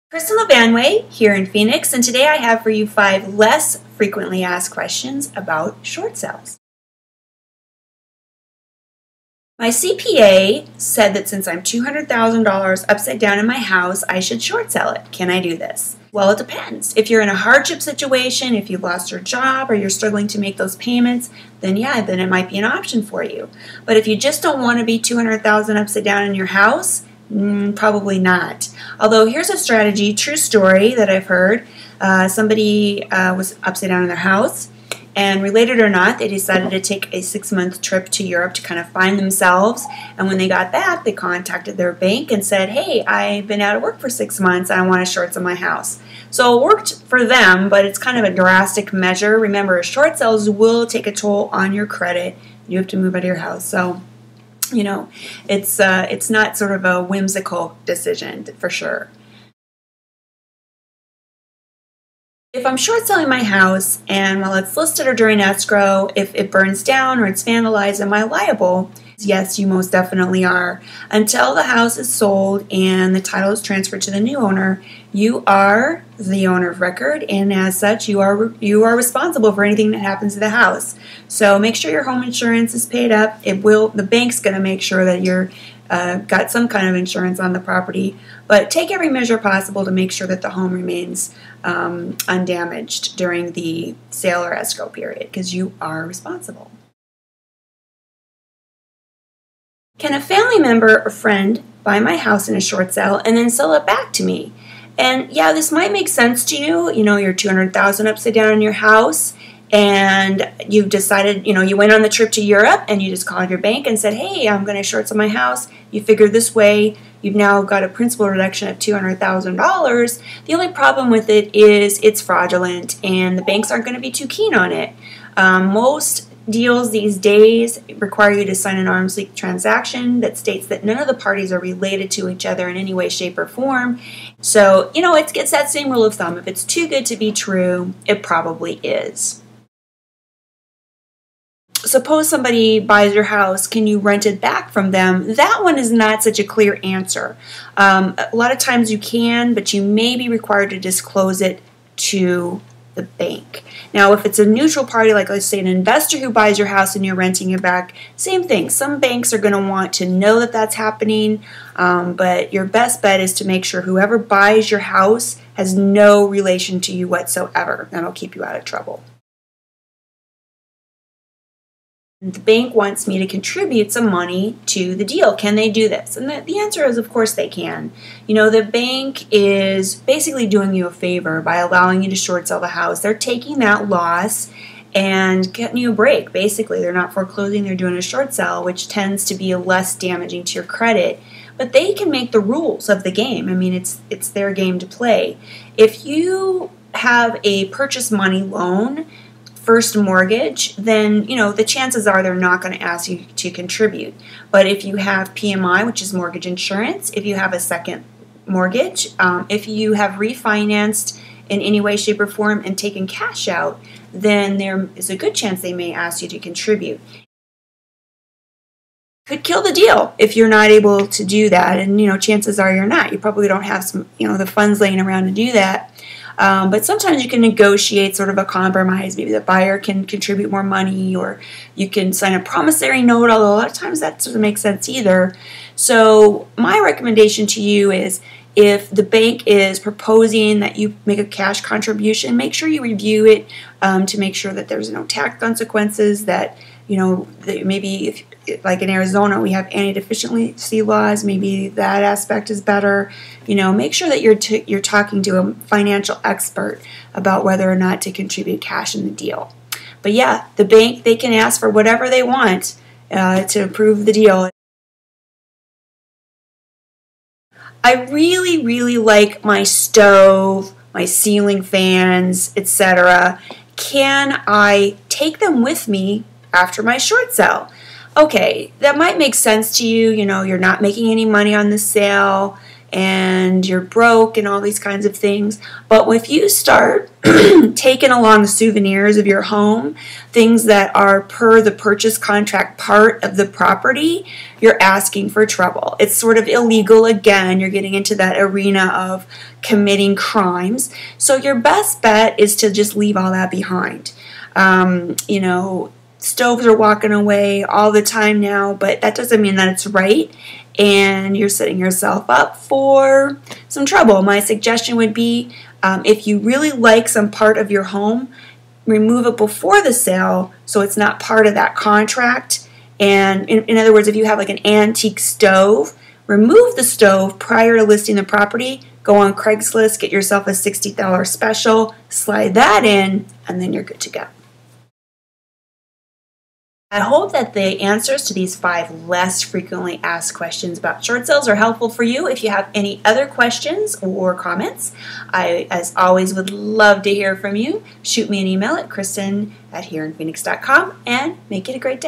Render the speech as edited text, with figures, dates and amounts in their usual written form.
Kristen LeBanway here in Phoenix, and today I have for you 5 less frequently asked questions about short sales. My CPA said that since I'm $200,000 upside down in my house, I should short sell it. Can I do this? Well, it depends. If you're in a hardship situation, if you've lost your job or you're struggling to make those payments, then it might be an option for you. But if you just don't want to be $200,000 upside down in your house, probably not. Although here's a strategy, true story that I've heard. Somebody was upside down in their house, and related or not, they decided to take a 6-month trip to Europe to kind of find themselves. And when they got back, they contacted their bank and said, hey, I've been out of work for 6 months and I want to short sell my house. So it worked for them, but it's kind of a drastic measure. Remember, short sales will take a toll on your credit. You have to move out of your house. So it's not sort of a whimsical decision for sure. If I'm short selling my house and while it's listed or during escrow, if it burns down or it's vandalized, am I liable? Yes, you most definitely are. Until the house is sold and the title is transferred to the new owner, you are the owner of record, and as such, you are responsible for anything that happens to the house. So make sure your home insurance is paid up. The bank's going to make sure that you're got some kind of insurance on the property, but take every measure possible to make sure that the home remains undamaged during the sale or escrow period, because you are responsible. Can a family member or friend buy my house in a short sale and then sell it back to me? And yeah, this might make sense to you. You're $200,000 upside down in your house, and you've decided, you went on the trip to Europe and you just called your bank and said, hey, I'm going to short sell my house. You figure this way, you've now got a principal reduction of $200,000. The only problem with it is it's fraudulent and the banks aren't going to be too keen on it. Most deals these days require you to sign an arm's length transaction that states that none of the parties are related to each other in any way, shape, or form. So, it's that same rule of thumb. If it's too good to be true, it probably is. Suppose somebody buys your house, can you rent it back from them? That one is not such a clear answer. A lot of times you can, but you may be required to disclose it to the bank. Now, if it's a neutral party, like let's say an investor who buys your house and you're renting it back, same thing. Some banks are going to want to know that that's happening, but your best bet is to make sure whoever buys your house has no relation to you whatsoever. That'll keep you out of trouble. The bank wants me to contribute some money to the deal. Can they do this? And the answer is, of course they can. The bank is basically doing you a favor by allowing you to short sell the house. They're taking that loss and getting you a break. Basically, they're not foreclosing, they're doing a short sell, which tends to be less damaging to your credit. But they can make the rules of the game. I mean, it's their game to play. If you have a purchase money loan, first mortgage, then the chances are they're not going to ask you to contribute. But if you have PMI, which is mortgage insurance, if you have a second mortgage, if you have refinanced in any way, shape, or form and taken cash out, then there is a good chance they may ask you to contribute. Could kill the deal if you're not able to do that, and chances are you're not. You probably don't have the funds laying around to do that. But sometimes you can negotiate sort of a compromise. Maybe the buyer can contribute more money, or you can sign a promissory note, although a lot of times that doesn't make sense either. So my recommendation to you is, if the bank is proposing that you make a cash contribution, make sure you review it to make sure that there's no tax consequences, that that maybe if, like in Arizona, we have anti-deficiency laws. Maybe that aspect is better. Make sure that you're talking to a financial expert about whether or not to contribute cash in the deal. But yeah, the bank, they can ask for whatever they want to approve the deal. I really, really like my stove, my ceiling fans, etc. Can I take them with me after my short sale? Okay, that might make sense to you. You're not making any money on the sale. and you're broke and all these kinds of things. But if you start taking along the souvenirs of your home, things that are per the purchase contract part of the property, you're asking for trouble. It's sort of illegal again. You're getting into that arena of committing crimes. So your best bet is to just leave all that behind. You know, stoves are walking away all the time now, but that doesn't mean that it's right, and you're setting yourself up for some trouble. My suggestion would be, if you really like some part of your home, remove it before the sale so it's not part of that contract. And in other words, if you have like an antique stove, remove the stove prior to listing the property. Go on Craigslist, get yourself a $60 special, slide that in, and then you're good to go. I hope that the answers to these 5 less frequently asked questions about short sales are helpful for you. If you have any other questions or comments, I, as always, would love to hear from you. Shoot me an email at kristen@hereinphoenix.com and make it a great day.